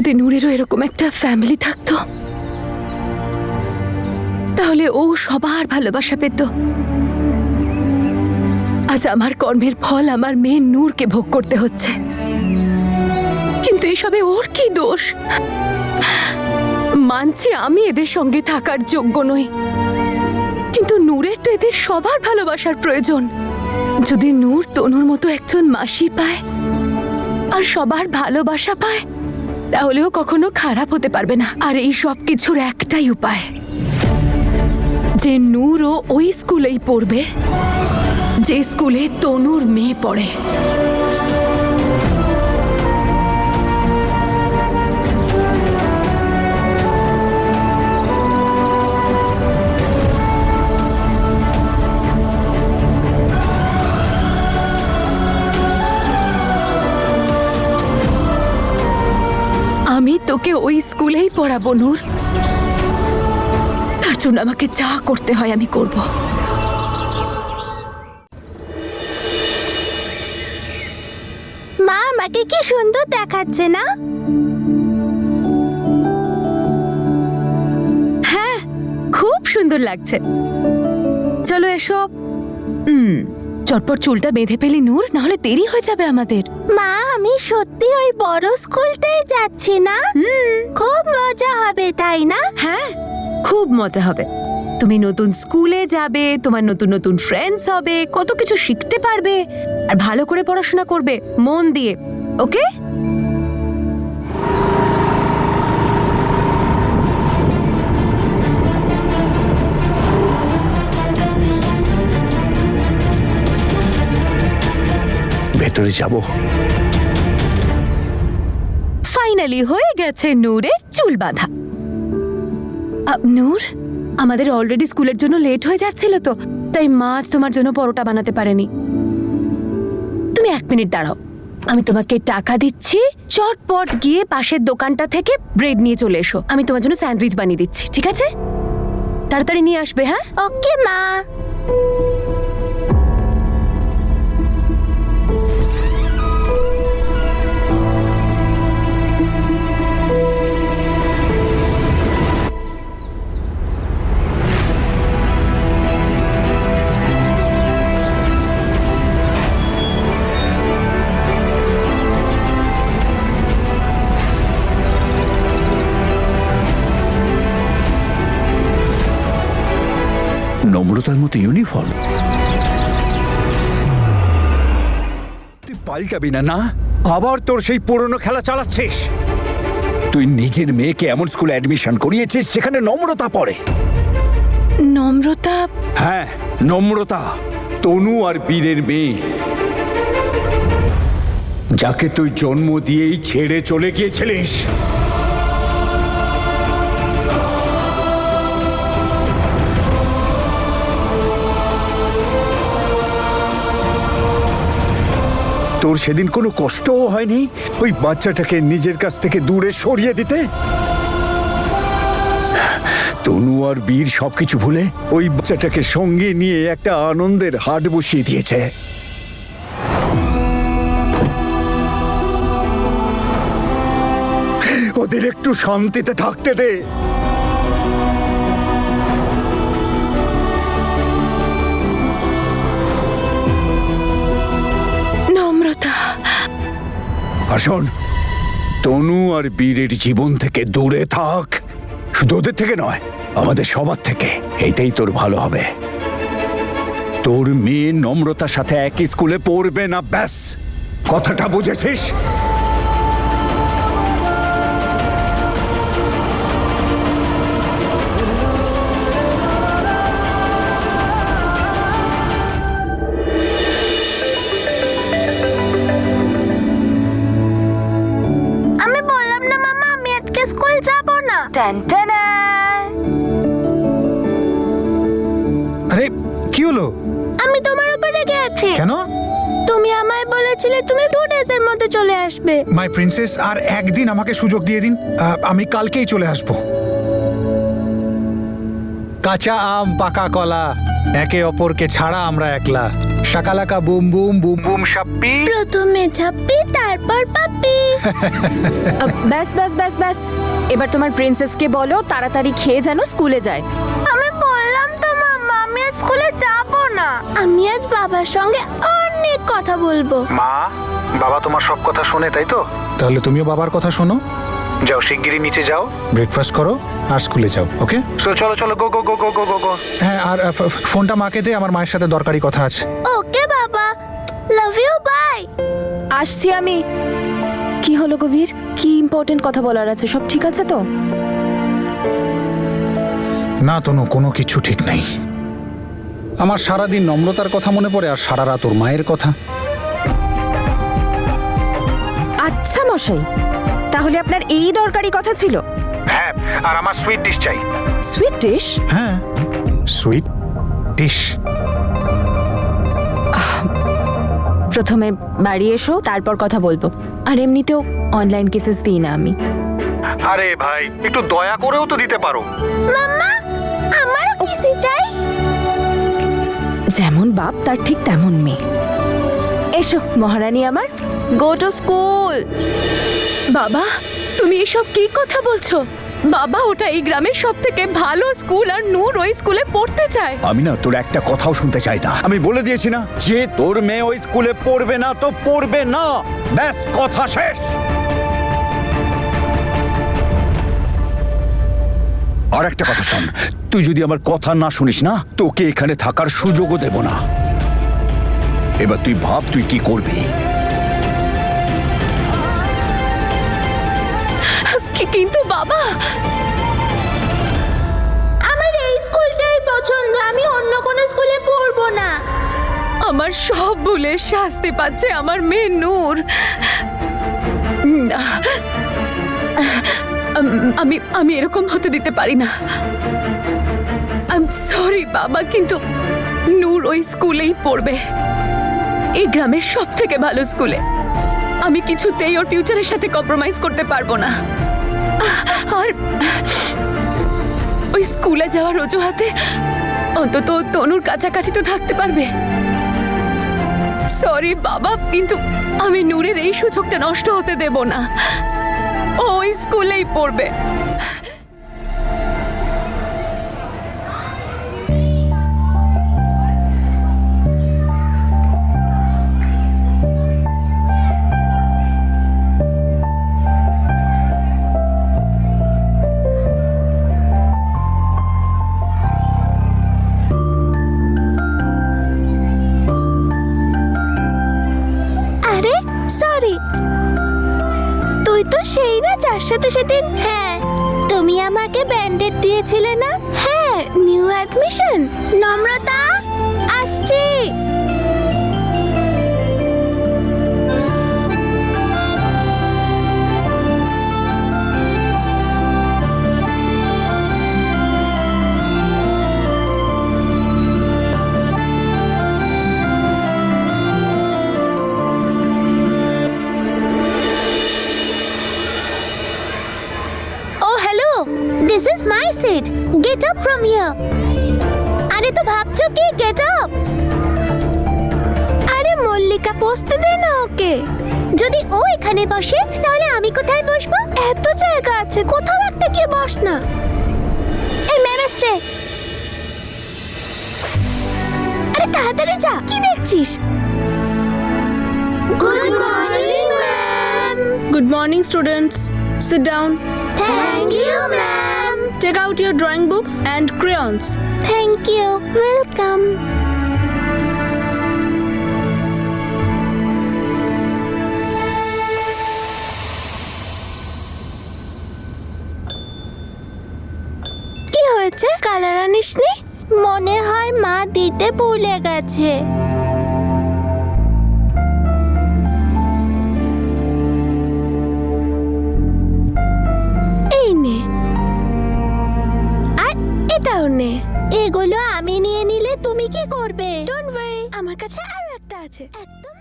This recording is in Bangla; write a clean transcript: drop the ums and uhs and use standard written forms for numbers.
যদি নূরেরও এরকম একটা ফ্যামিলি থাকতো, তাহলে ও সবার ভালোবাসা পেত। আজ আমার কর্মের ফল আমার মেয়ে নূরকে ভোগ করতে হচ্ছে, কিন্তু এসবে ওর কি দোষ? মানছি আমি এদের সঙ্গে থাকার যোগ্য নই, কিন্তু নূরের তো এদের সবার ভালোবাসার প্রয়োজন। যদি নূর তনুর মতো একজন মাসি পায় আর সবার ভালোবাসা পায়, তাহলেও কখনো খারাপ হতে পারবে না। আর এই সব কিছুর একটাই উপায়, যে নূরও ওই স্কুলেই পড়বে যে স্কুলে তনুর মেয়ে পড়ে। আমি তোকে ওই স্কুলেই পড়াবো নূর। তার জন্য আমাকে যা করতে হয় আমি করব। মা, আমাকে কি সুন্দর দেখাচ্ছে না? হ্যাঁ, খুব সুন্দর লাগছে। চলো এসো। চটপট চুলটা বেঁধে ফেলি নূর, নাহলে দেরি হয়ে যাবে আমাদের। মা, আমি সত্যি ওই বড় স্কুলটাই যাচ্ছি না? খুব মজা হবে, তাই না? হ্যাঁ, খুব মজা হবে। তুমি নতুন স্কুলে যাবে, তোমার নতুন নতুন ফ্রেন্ডস হবে, কত কিছু শিখতে পারবে, আর ভালো করে পড়াশোনা করবে মন দিয়ে। ওকে? ভেতরে যাব। ফাইনালি হয়ে গেছে নূরের চুল বাঁধা। নূর, আমাদের অলরেডি স্কুলের জন্য লেট হয়ে যাচ্ছিল, তো তাই মা আজ তোমার জন্য পরোটা বানাতে পারেনি। তুমি 1 মিনিট দাঁড়াও, আমি তোমাকে টাকা দিচ্ছি। চটপট গিয়ে পাশের দোকানটা থেকে ব্রেড নিয়ে চলে এসো, আমি তোমার জন্য স্যান্ডউইচ বানিয়ে দিচ্ছি, ঠিক আছে? তাড়াতাড়ি নিয়ে আসবে। হ্যাঁ, ওকে মা। নম্রতার মতো ইউনিফর্ম। তুই পাল্টাবি না, না? আবার তোর সেই পুরনো খেলা চালাচ্ছিস? তুই নিজের মেয়েকে এমন স্কুলে অ্যাডমিশন করিয়েছিস যেখানে নম্রতা পড়ে। নম্রতা? হ্যাঁ, নম্রতা, তনু আর বীরের মেয়ে, যাকে তুই জন্ম দিয়েই ছেড়ে চলে গিয়েছিলিস। তোর সেদিন কোনো কষ্টও হয়নি ওই বাচ্চাটাকে নিজের কাছ থেকে দূরে সরিয়ে দিতে? তনু আর বীর সবকিছু ভুলে ওই বাচ্চাটাকে সঙ্গে নিয়ে একটা আনন্দের হাট বসিয়ে দিয়েছে। ওদের একটু শান্তিতে থাকতে দে। আসুন, তনু আর বীরের জীবন থেকে দূরে থাক। শুধু ওদের থেকে নয়, আমাদের সবার থেকে। এইটাই তোর ভালো হবে। তোর মেয়ে নম্রতার সাথে একই স্কুলে পড়বে না, ব্যাস। কথাটা বুঝেছিস? আরে কি হলো? আমি তোমার উপর রেগে আছি। কেন? তুমি আমায় বলেছিলে তুমি 2 ডেজের মধ্যে চলে আসবে। মাই প্রিন্সেস, আর একদিন আমাকে সুযোগ দিয়ে দিন। আমি কালকেই চলে আসব। কাঁচা আম, পাকা কলা, একে অপরকে ছাড়া আমরা একলা। Shakalaka boom boom boom boom সাপ্পি। প্রথমে ঝাপ্পি তারপর পাপ্পি। ব্যাস ব্যাস ব্যাস ব্যাস, এবার তোমার প্রিন্সেসকে বলো তাড়াতাড়ি খেয়ে যেন স্কুলে যায়। আমি বললাম তো মাম্মা, আমি আজ স্কুলে যাব না। আমি আজ বাবার সঙ্গে অনেক কথা বলবো। মা, বাবা তোমার সব কথা শোনে তাই তো? তাহলে তুমিও বাবার কথা শোনো। যাও শিগগিরই নিচে যাও, ব্রেকফাস্ট করো আর স্কুলে যাও। ওকে, চলো চলো গো গো গো গো গো গো গো। হ্যাঁ, আর ফোনটা মাকে দে, আমার মায়ের সাথে দরকারি কথা আছে। ওকে বাবা, লাভ ইউ, বাই। আসছি আমি। কি হলো গভীর? কি ইম্পর্টেন্ট কথা বলার আছে? সব ঠিক আছে তো? না তনু, কোনো কিছু ঠিক নেই। আমার সারাদিন নম্রতার কথা মনে পড়ে আর সারা রাত ওর মায়ের কথা। আচ্ছা মশাই, তাহলে আপনার এই দরকারি কথা ছিল? হ্যাঁ, আর আমার সুইট ডিশ চাই। Sweet dish? হ্যাঁ, সুইট ডিশ। প্রথমে বাড়ি এসো, তারপর কথা বলবো। আর এমনিতেও অনলাইন কেসেস দিই না আমি। আরে ভাই, একটু দয়া করেও তো দিতে পারো। মাম্মা, আমারও কিসি চাই। যেমন বাপ তার ঠিক তেমন মেয়ে। এসো মহারানী আমার, গো টু স্কুল। বাবা, তুমি এসব কি কথা বলছো? বাবা, ওটা এই গ্রামের সব থেকে ভালো স্কুল আর নূর ওই স্কুলে পড়তে চায়। আমি না তোর একটা কথাও শুনতে চাই না। আমি বলে দিয়েছি না যে তোর মেয়ে ওই স্কুলে পড়বে না তো পড়বে না, ব্যাস কথা শেষ। আর একটা কথা শোন, তুই যদি আমার কথা না শুনিস না, তোকে এখানে থাকার সুযোগও দেব না। এবার তুই ভাব তুই কি করবি। কিন্তু বাবা, আমার এই স্কুলটাই পছন্দ, আমি অন্য কোনো স্কুলে পড়বো না। আমার সব ভুলে শাস্তি পাচ্ছে আমার মেয়ে নূর। আমি আমি এরকম হতে দিতে পারি না। আই এম সরি বাবা, কিন্তু নূর ওই স্কুলেই পড়বে, এই গ্রামের সব থেকে ভালো স্কুলে। আমি কিছুতেই ওর ফিউচারের সাথে কম্প্রোমাইজ করতে পারবো না। আর ওই স্কুলে যাওয়ার অজুহাতে অন্তত তনুর কাছাকাছি তো থাকতে পারবে। সরি বাবা, কিন্তু আমি নূরের এই সুযোগটা নষ্ট হতে দেব না। ও ওই স্কুলেই পড়বে। আরে সরি, তুই তো সেই না যার সাথে সেদিন। হ্যাঁ, তুমি আমাকে ব্যান্ডেড দিয়েছিলে না? হ্যাঁ, নিউ অ্যাডমিশন। নম্রতা, আসছি। This is my seat. Get up from here. আরে তো ভাবছো কি গেট আপ? আরে মল্লিকা, বসতে দে না ওকে। যদি ও এখানে বসে তাহলে আমি কোথায় বসবো? এত জায়গা আছে, কোথাও একটা গিয়ে বস না। এই ম্যাম এসছে। আরে তাড়াতাড়ি যা, কি দেখছিস? Good morning ma'am. Good morning, students. Sit down. Thank you ma'am. Take out your drawing books and crayons. Thank you. Welcome. কি হয়েছে? কালার আনিসনি? মনে হয় মা দিতে ভুলে গেছে। এই নে, আর এটাও নে। এগুলো আমি নিয়ে নিলে তুমি কি করবে? ডোন্ট ওয়ারি, আমার কাছে আরো একটা আছে। একদম